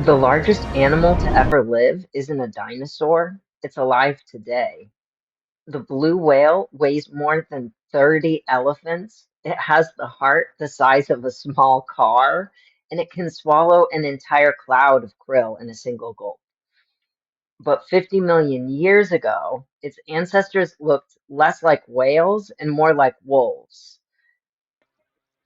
The largest animal to ever live isn't a dinosaur, it's alive today. The blue whale weighs more than 30 elephants. It has the heart the size of a small car, and it can swallow an entire cloud of krill in a single gulp. But 50 million years ago, its ancestors looked less like whales and more like wolves.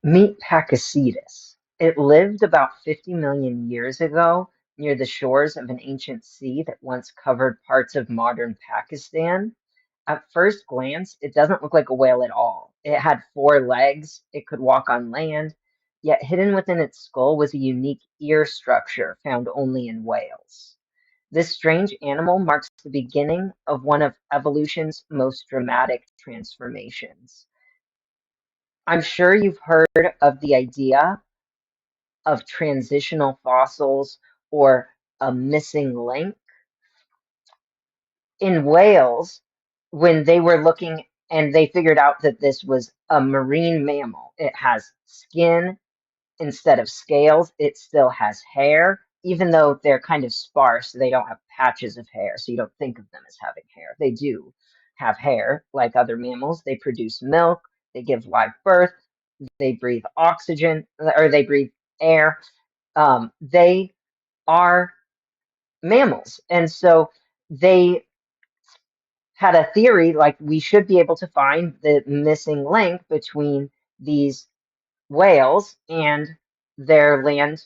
Meet Pakicetus. It lived about 50 million years ago near the shores of an ancient sea that once covered parts of modern Pakistan. At first glance, it doesn't look like a whale at all. It had four legs, it could walk on land, yet hidden within its skull was a unique ear structure found only in whales. This strange animal marks the beginning of one of evolution's most dramatic transformations. I'm sure you've heard of the idea of transitional fossils or a missing link. In Wales, when they were looking and they figured out that this was a marine mammal, it has skin instead of scales, it still has hair, even though they're kind of sparse, they don't have patches of hair, so you don't think of them as having hair. They do have hair like other mammals. They produce milk, they give live birth, they breathe oxygen, or they breathe air. They are mammals. And so they had a theory like we should be able to find the missing link between these whales and their land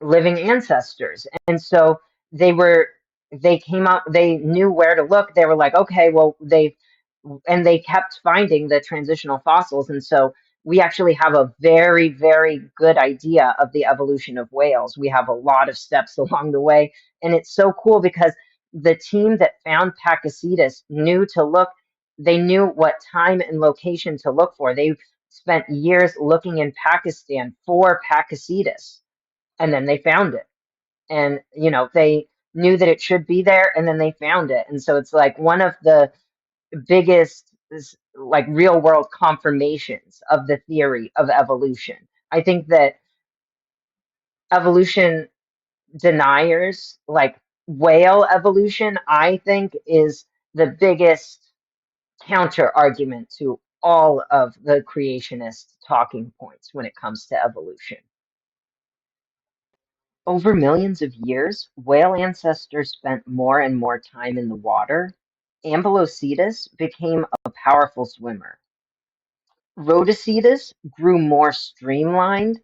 living ancestors. And so they were they came out, they knew where to look. They were like, okay, well, they kept finding the transitional fossils. And so we actually have a very, very good idea of the evolution of whales. We have a lot of steps along the way. And it's so cool because the team that found Pakicetus knew to look, they knew what time and location to look for. They spent years looking in Pakistan for Pakicetus, and then they found it. And, they knew that it should be there, and then they found it. And so it's like one of the biggest like real world confirmations of the theory of evolution. I think that evolution deniers, like whale evolution, I think is the biggest counter argument to all of the creationist talking points when it comes to evolution. Over millions of years, whale ancestors spent more and more time in the water. Ambulocetus became a powerful swimmer. Rodhocetus grew more streamlined,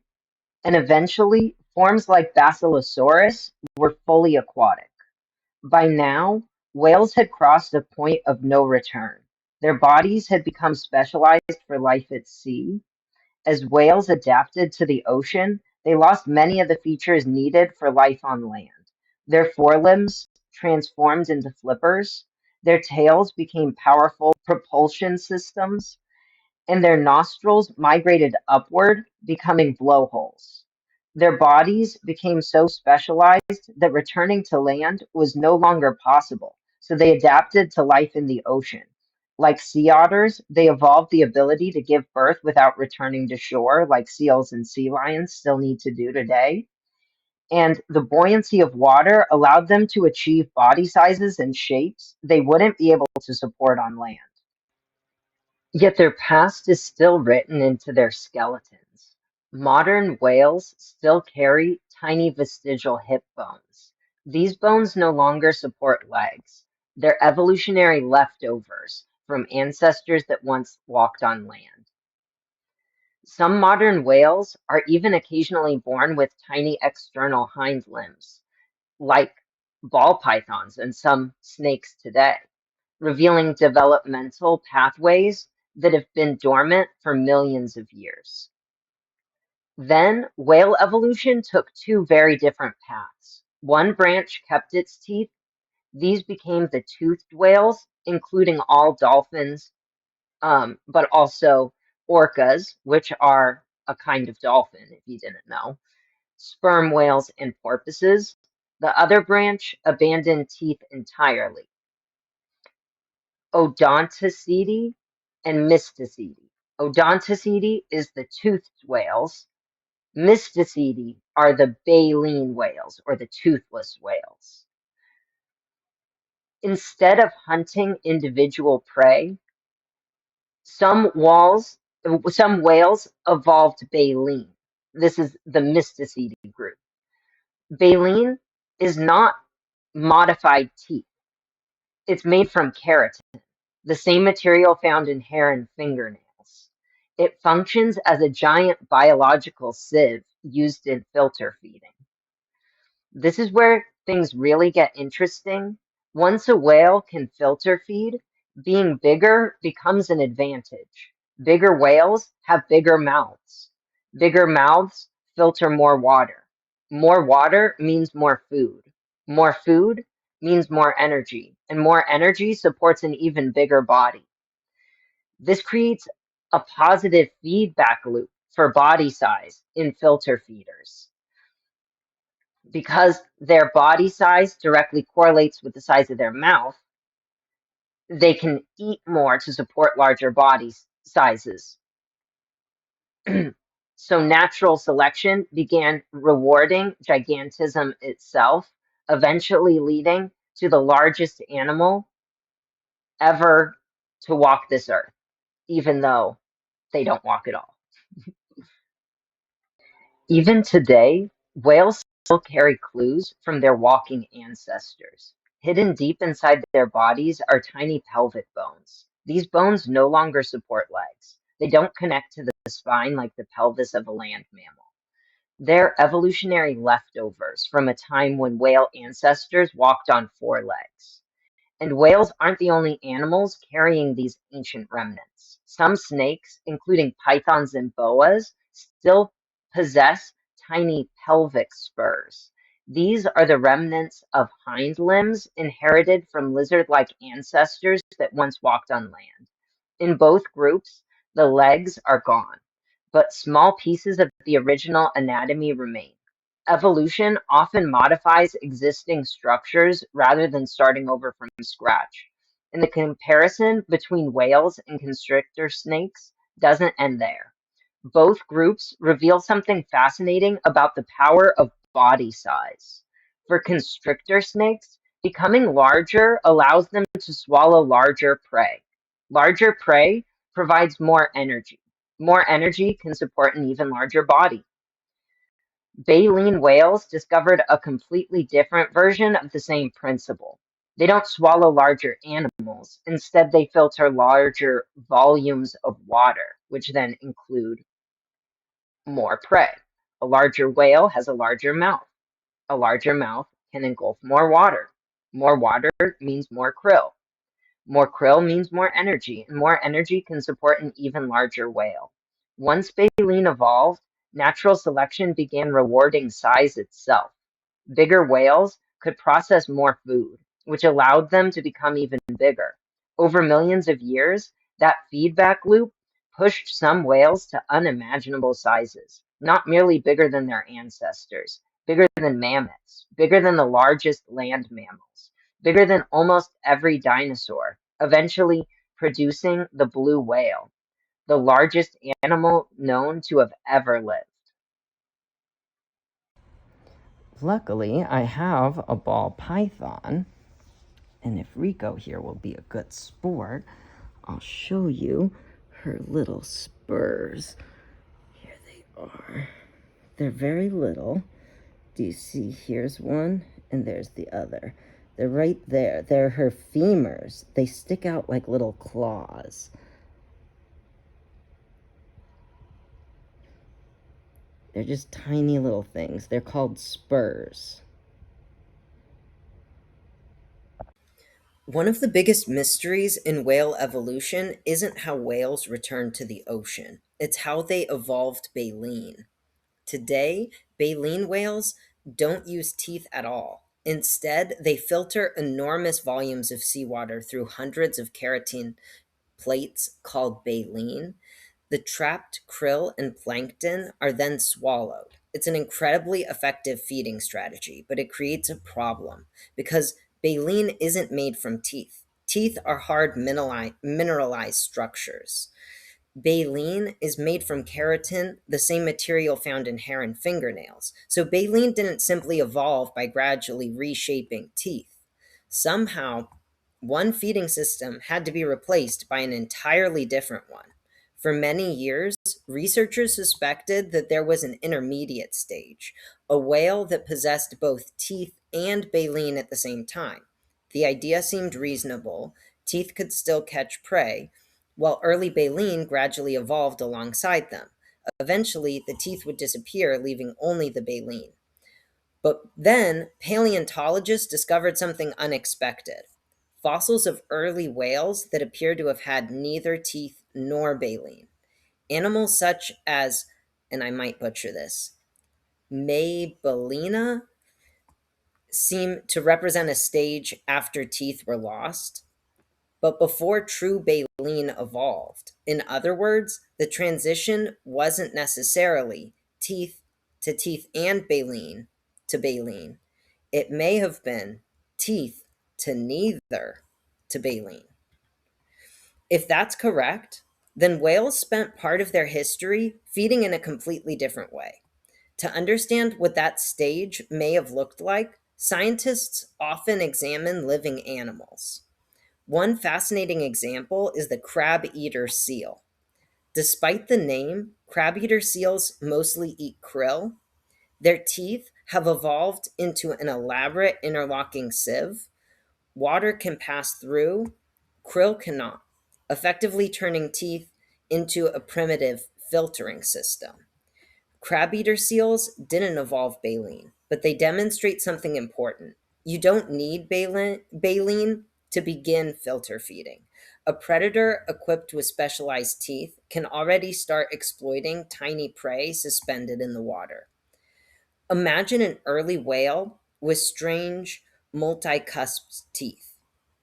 and eventually forms like Basilosaurus were fully aquatic. By now, whales had crossed a point of no return. Their bodies had become specialized for life at sea. As whales adapted to the ocean, they lost many of the features needed for life on land. Their forelimbs transformed into flippers, their tails became powerful propulsion systems, and their nostrils migrated upward, becoming blowholes. Their bodies became so specialized that returning to land was no longer possible, so they adapted to life in the ocean. Like sea otters, they evolved the ability to give birth without returning to shore, like seals and sea lions still need to do today. And the buoyancy of water allowed them to achieve body sizes and shapes they wouldn't be able to support on land. Yet their past is still written into their skeletons. Modern whales still carry tiny vestigial hip bones. These bones no longer support legs. They're evolutionary leftovers from ancestors that once walked on land. Some modern whales are even occasionally born with tiny external hind limbs, like ball pythons and some snakes today, revealing developmental pathways that have been dormant for millions of years. Then, whale evolution took two very different paths. One branch kept its teeth. These became the toothed whales, including all dolphins, but also orcas, which are a kind of dolphin, if you didn't know, sperm whales, and porpoises. The other branch abandoned teeth entirely. Odontoceti and Mysticeti. Odontoceti is the toothed whales. Mysticeti are the baleen whales, or the toothless whales. Instead of hunting individual prey, some whales evolved baleen. This is the Mysticeti group. Baleen is not modified teeth. It's made from keratin, the same material found in hair and fingernails. It functions as a giant biological sieve used in filter feeding. This is where things really get interesting. Once a whale can filter feed, being bigger becomes an advantage. Bigger whales have bigger mouths. Bigger mouths filter more water. More water means more food. More food means more energy, and more energy supports an even bigger body. This creates a positive feedback loop for body size in filter feeders. Because their body size directly correlates with the size of their mouth, they can eat more to support larger body sizes. So natural selection began rewarding gigantism itself, eventually leading to the largest animal ever to walk this earth, even though they don't walk at all. Even today, whales still carry clues from their walking ancestors. Hidden deep inside their bodies are tiny pelvic bones. These bones no longer support legs. They don't connect to the spine like the pelvis of a land mammal. They're evolutionary leftovers from a time when whale ancestors walked on four legs. And whales aren't the only animals carrying these ancient remnants. Some snakes, including pythons and boas, still possess tiny pelvic spurs. These are the remnants of hind limbs inherited from lizard-like ancestors that once walked on land. In both groups, the legs are gone, but small pieces of the original anatomy remain. Evolution often modifies existing structures rather than starting over from scratch. And the comparison between whales and constrictor snakes doesn't end there. Both groups reveal something fascinating about the power of body size. For constrictor snakes, becoming larger allows them to swallow larger prey. Larger prey provides more energy. More energy can support an even larger body. Baleen whales discovered a completely different version of the same principle. They don't swallow larger animals. Instead, they filter larger volumes of water, which then include more prey. A larger whale has a larger mouth. A larger mouth can engulf more water. More water means more krill. More krill means more energy, and more energy can support an even larger whale. Once baleen evolved, natural selection began rewarding size itself. Bigger whales could process more food, which allowed them to become even bigger. Over millions of years, that feedback loop pushed some whales to unimaginable sizes, not merely bigger than their ancestors, bigger than mammoths, bigger than the largest land mammals, bigger than almost every dinosaur, eventually producing the blue whale, the largest animal known to have ever lived. Luckily, I have a ball python, and if Rico here will be a good sport, I'll show you her little spurs. Here they are. They're very little. Do you see? Here's one, and there's the other. They're right there. They're her femurs. They stick out like little claws. They're just tiny little things. They're called spurs. One of the biggest mysteries in whale evolution isn't how whales returned to the ocean. It's how they evolved baleen. Today, baleen whales don't use teeth at all. Instead, they filter enormous volumes of seawater through hundreds of keratin plates called baleen. The trapped krill and plankton are then swallowed. It's an incredibly effective feeding strategy, but it creates a problem because baleen isn't made from teeth. Teeth are hard mineralized structures. Baleen is made from keratin, the same material found in hair and fingernails. So baleen didn't simply evolve by gradually reshaping teeth. Somehow, one feeding system had to be replaced by an entirely different one. For many years, researchers suspected that there was an intermediate stage, a whale that possessed both teeth and baleen at the same time. The idea seemed reasonable. Teeth could still catch prey, while early baleen gradually evolved alongside them. Eventually, the teeth would disappear, leaving only the baleen. But then, paleontologists discovered something unexpected: fossils of early whales that appear to have had neither teeth nor baleen. Animals such as, and I might butcher this, Maybellina, seem to represent a stage after teeth were lost, but before true baleen evolved. In other words, the transition wasn't necessarily teeth to teeth and baleen to baleen. It may have been teeth to neither to baleen. If that's correct, then whales spent part of their history feeding in a completely different way. To understand what that stage may have looked like, scientists often examine living animals. One fascinating example is the crab-eater seal. Despite the name, crab-eater seals mostly eat krill. Their teeth have evolved into an elaborate interlocking sieve. Water can pass through, krill cannot, effectively turning teeth into a primitive filtering system. Crab-eater seals didn't evolve baleen, but they demonstrate something important. You don't need baleen to begin filter feeding. A predator equipped with specialized teeth can already start exploiting tiny prey suspended in the water. Imagine an early whale with strange multicusped teeth.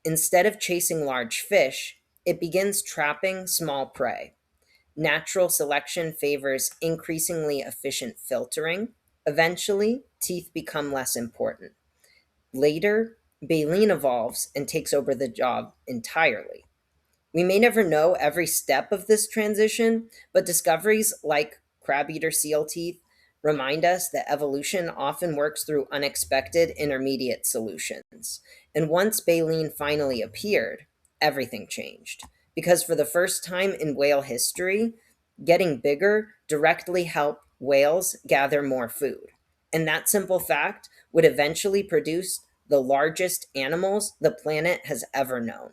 Instead of chasing large fish, it begins trapping small prey. Natural selection favors increasingly efficient filtering. Eventually, teeth become less important. Later, baleen evolves and takes over the job entirely. We may never know every step of this transition, but discoveries like crab-eater seal teeth remind us that evolution often works through unexpected intermediate solutions. And once baleen finally appeared, everything changed. Because for the first time in whale history, getting bigger directly helped whales gather more food. And that simple fact would eventually produce the largest animals the planet has ever known.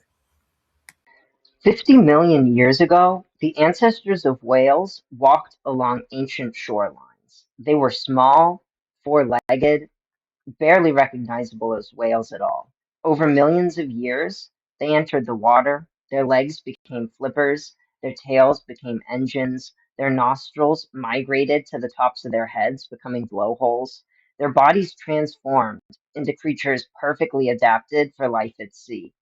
50 million years ago, the ancestors of whales walked along ancient shorelines. They were small, four-legged, barely recognizable as whales at all. Over millions of years, they entered the water, their legs became flippers, their tails became engines, their nostrils migrated to the tops of their heads, becoming blowholes. Their bodies transformed into creatures perfectly adapted for life at sea.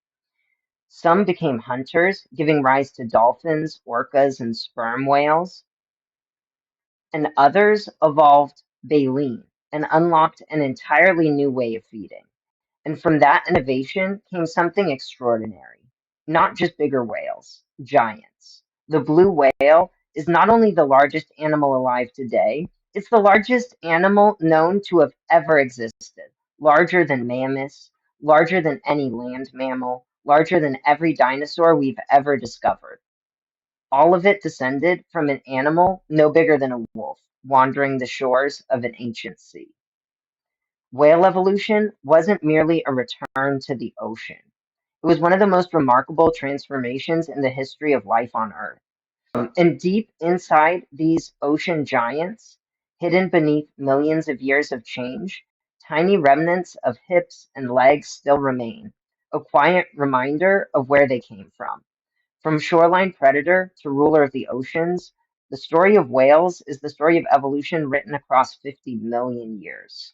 Some became hunters, giving rise to dolphins, orcas, and sperm whales, and others evolved baleen and unlocked an entirely new way of feeding. And from that innovation came something extraordinary. Not just bigger whales, giants. The blue whale is not only the largest animal alive today, it's the largest animal known to have ever existed. Larger than mammoths, larger than any land mammal, larger than every dinosaur we've ever discovered. All of it descended from an animal no bigger than a wolf, wandering the shores of an ancient sea. Whale evolution wasn't merely a return to the ocean. It was one of the most remarkable transformations in the history of life on Earth. And deep inside these ocean giants, hidden beneath millions of years of change, tiny remnants of hips and legs still remain, a quiet reminder of where they came from. From shoreline predator to ruler of the oceans, the story of whales is the story of evolution written across 50 million years.